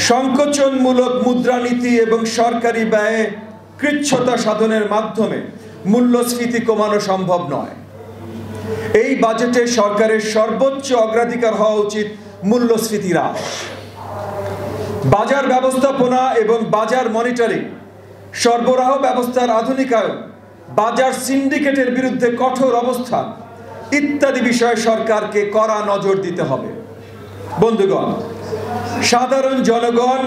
সংকোচনমূলক মুদ্রানীতি এবং সরকারি ব্যয়ে কৃচ্ছতা সাধনের মাধ্যমে মূল্যস্ফীতি কমানো সম্ভব নয়। এই বাজেটে সরকারের সর্বোচ্চ অগ্রাধিকার হওয়া উচিত মূল্যস্ফীতি হ্রাস। বাজার ব্যবস্থাপনা এবং বাজার মনিটরিং, সরবরাহ ব্যবস্থার আধুনিকায়ন, বাজার সিন্ডিকেটের বিরুদ্ধে কঠোর অবস্থান ইত্যাদি বিষয়ে সরকারকে কড়া নজর দিতে হবে। বন্ধুগণ, সাধারণ জনগণ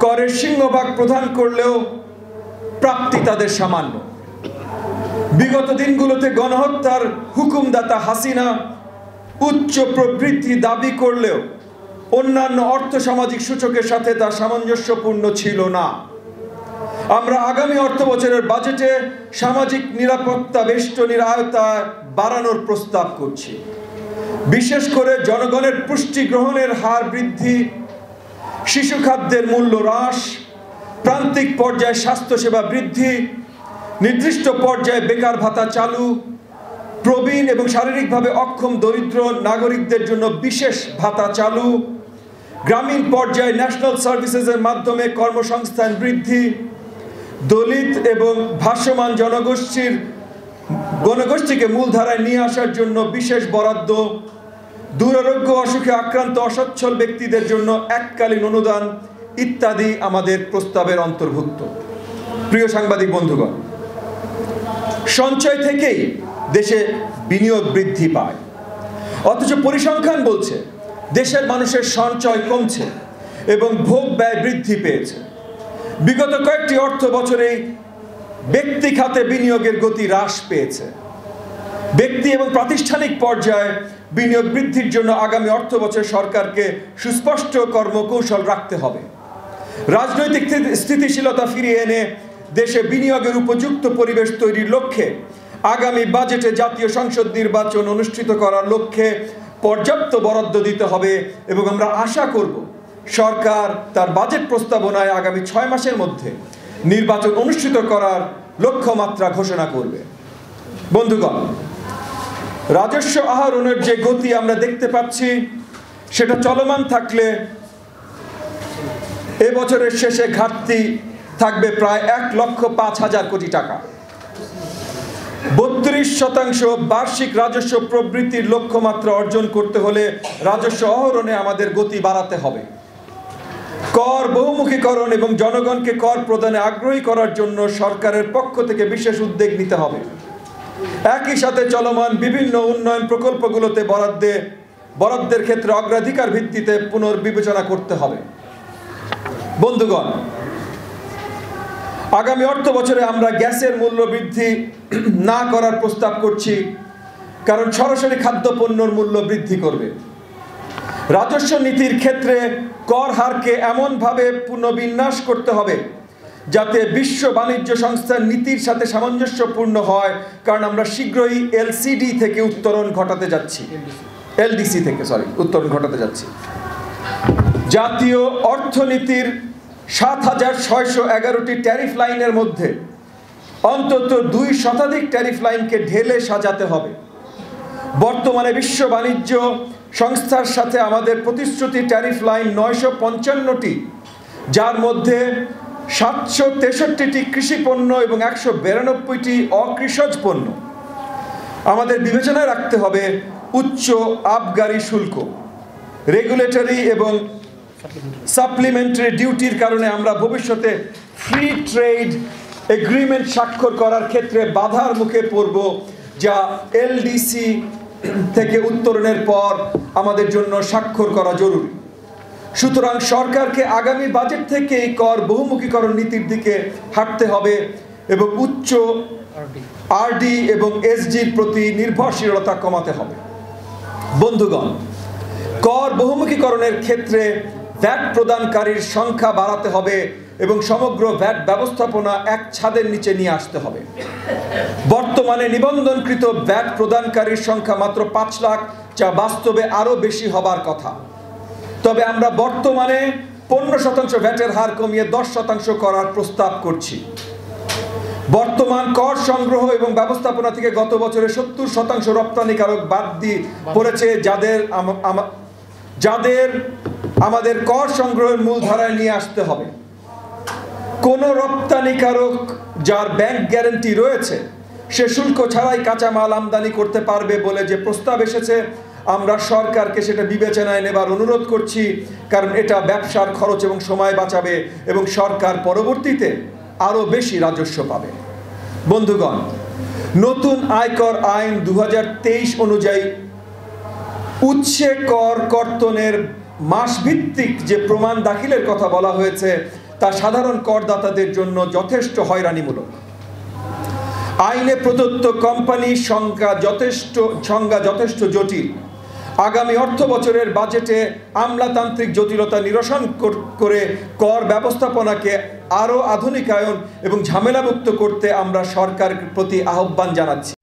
করের সিংহভাগ প্রদান করলেও প্রাপ্তি তাদের সামান্য। বিগত দিনগুলোতে গণহত্যার হুকুমদাতা হাসিনা উচ্চ প্রবৃদ্ধি দাবি করলেও অন্যান্য অর্থসামাজিক সূচকের সাথে তা সামঞ্জস্যপূর্ণ ছিল না। আমরা আগামী অর্থবছরের বাজেটে সামাজিক নিরাপত্তা বেষ্টনীর আওতায় বাড়ানোর প্রস্তাব করছি। বিশেষ করে জনগণের পুষ্টি গ্রহণের হার বৃদ্ধি, শিশু খাদ্যের মূল্য হ্রাস, প্রান্তিক পর্যায়ে স্বাস্থ্যসেবা বৃদ্ধি, নির্দিষ্ট পর্যায়ে বেকার ভাতা চালু, প্রবীণ এবং শারীরিকভাবে অক্ষম দরিদ্র নাগরিকদের জন্য বিশেষ ভাতা চালু, গ্রামীণ পর্যায়ে ন্যাশনাল সার্ভিসেসের মাধ্যমে কর্মসংস্থান বৃদ্ধি, দলিত এবং ভাসমান জনগোষ্ঠীকে মূলধারায় নিয়ে আসার জন্য বিশেষ বরাদ্দ, দুরারোগ্য অসুখে আক্রান্ত অসচ্ছল ব্যক্তিদের জন্য এককালীন অনুদান ইত্যাদি আমাদের প্রস্তাবের অন্তর্ভুক্ত। প্রিয় সাংবাদিক বন্ধুগণ, সঞ্চয় থেকেই দেশে বিনিয়োগ বৃদ্ধি পায়, অথচ পরিসংখ্যান বলছে দেশের মানুষের সঞ্চয় কমছে এবং ভোগ ব্যয় বৃদ্ধি পেয়েছে। বিগত কয়েকটি অর্থ বছরে ব্যক্তি খাতে বিনিয়োগের গতি হ্রাস পেয়েছে। ব্যক্তি এবং প্রাতিষ্ঠানিক পর্যায়ে বিনিয়োগ বৃদ্ধির জন্য আগামী অর্থ বছর সরকারকে সুস্পষ্ট কর্মকৌশল রাখতে হবে। রাজনৈতিক স্থিতিশীলতা ফিরিয়ে এনে দেশে বিনিয়োগের উপযুক্ত পরিবেশ তৈরির লক্ষ্যে আগামী বাজেটে জাতীয় সংসদ নির্বাচন অনুষ্ঠিত করার লক্ষ্যে পর্যাপ্ত বরাদ্দ দিতে হবে এবং আমরা আশা করব সরকার তার বাজেট প্রস্তাবনায় আগামী 6 মাসের মধ্যে নির্বাচন অনুষ্ঠিত করার লক্ষ্যমাত্রা ঘোষণা করবে। বন্ধুগণ, রাজস্ব আহরণের যে গতি আমরা দেখতে পাচ্ছি সেটা চলমান থাকলে এবছরের শেষে ঘাটতি থাকবে প্রায় 1,05,000 কোটি টাকা। 32% বার্ষিক রাজস্ব প্রবৃদ্ধির লক্ষ্যমাত্রা অর্জন করতে হলে রাজস্ব আহরণে আমাদের গতি বাড়াতে হবে। কর বহুমুখীকরণ এবং জনগণকে কর প্রদানে আগ্রহী করার জন্য সরকারের পক্ষ থেকে বিশেষ উদ্যোগ নিতে হবে। একই সাথে চলমান বিভিন্ন উন্নয়ন প্রকল্পগুলোতে বরাদ্দের ক্ষেত্রে অগ্রাধিকার ভিত্তিতে পুনর্বিবেচনা করতে হবে। বন্ধুগণ, আগামী অর্থ বছরে আমরা গ্যাসের মূল্য বৃদ্ধি না করার প্রস্তাব করছি, কারণ সরাসরি খাদ্যপণ্যের মূল্য বৃদ্ধি করবে। রাজস্ব নীতির ক্ষেত্রে কর হারকে এমনভাবে পুনর্বিন্যাস করতে হবে যাতে বিশ্ব বাণিজ্য সংস্থার নীতির সাথে সামঞ্জস্যপূর্ণ হয়, কারণ আমরা শীঘ্রই এলসিডি থেকে উত্তরণ ঘটাতে যাচ্ছি, এলডিসি থেকে উত্তরণ ঘটাতে যাচ্ছি। জাতীয় অর্থনীতির 7,611টি ট্যারিফ লাইনের মধ্যে অন্তত 2 ট্যারিফ লাইনকে ঢেলে সাজাতে হবে। বর্তমানে বিশ্ব বাণিজ্য সংস্থার সাথে আমাদের প্রতিশ্রুতি ট্যারিফ লাইন 955টি, যার মধ্যে 763টি কৃষি পণ্য এবং 192টি অকৃষিজ পণ্য। আমাদের বিবেচনায় রাখতে হবে উচ্চ আবগারি শুল্ক, রেগুলেটরি এবং সাপ্লিমেন্টারি ডিউটির কারণে আমরা ভবিষ্যতে ফ্রি ট্রেড এগ্রিমেন্ট স্বাক্ষর করার ক্ষেত্রে বাধার মুখে পড়ব, যা এলডিসি থেকে উত্তরণের পর আমাদের জন্য স্বাক্ষর করা জরুরি। সুতরাং সরকারকে আগামী বাজেট থেকে এই কর বহুমুখীকরণ নীতির দিকে হাঁটতে হবে এবং উচ্চ আরডি এবং এসজির প্রতি নির্ভরশীলতা কমাতে হবে। বন্ধুগণ, কর বহুমুখীকরণের ক্ষেত্রে ভ্যাট প্রদানকারীর সংখ্যা বাড়াতে হবে এবং সমগ্র ভ্যাট ব্যবস্থাপনা এক ছাদের নিচে নিয়ে আসতে হবে। বর্তমানে নিবন্ধনকৃত ভ্যাট প্রদানকারীর সংখ্যা মাত্র 5 লাখ, যা বাস্তবে আরও বেশি হবার কথা। তবে আমরা বর্তমানে 15% ভ্যাটের হার কমিয়ে 10% করার প্রস্তাব করছি। বর্তমান কর সংগ্রহ এবং ব্যবস্থাপনা থেকে গত বছরে 70% রপ্তানিকারক বাদ দিয়ে পড়েছে, যাদের আমাদের কর সংগ্রহের মূলধারায় নিয়ে আসতে হবে। কোনো রপ্তানিকারক যার ব্যাংক গ্যারান্টি রয়েছে সে শুল্ক ছাড়াই কাঁচামাল আমদানি করতে পারবে বলে যে প্রস্তাব এসেছে, আমরা সরকারকে সেটা বিবেচনায় নেবার অনুরোধ করছি, কারণ এটা ব্যবসার খরচ এবং সময় বাঁচাবে এবং সরকার পরবর্তীতে আরও বেশি রাজস্ব পাবে। বন্ধুগণ, নতুন আয়কর আইন 2023 অনুযায়ী উৎসে কর কর্তনের মাসভিত্তিক যে প্রমাণ দাখিলের কথা বলা হয়েছে তা সাধারণ করদাতাদের জন্য যথেষ্ট হয়রানিমূলক। আইনে প্রদত্ত কোম্পানির সংজ্ঞা যথেষ্ট জটিল। আগামী অর্থ বছরের বাজেটে আমলাতান্ত্রিক জটিলতা নিরসন করে কর ব্যবস্থাপনাকে আরও আধুনিকায়ন এবং ঝামেলামুক্ত করতে আমরা সরকারের প্রতি আহ্বান জানাচ্ছি।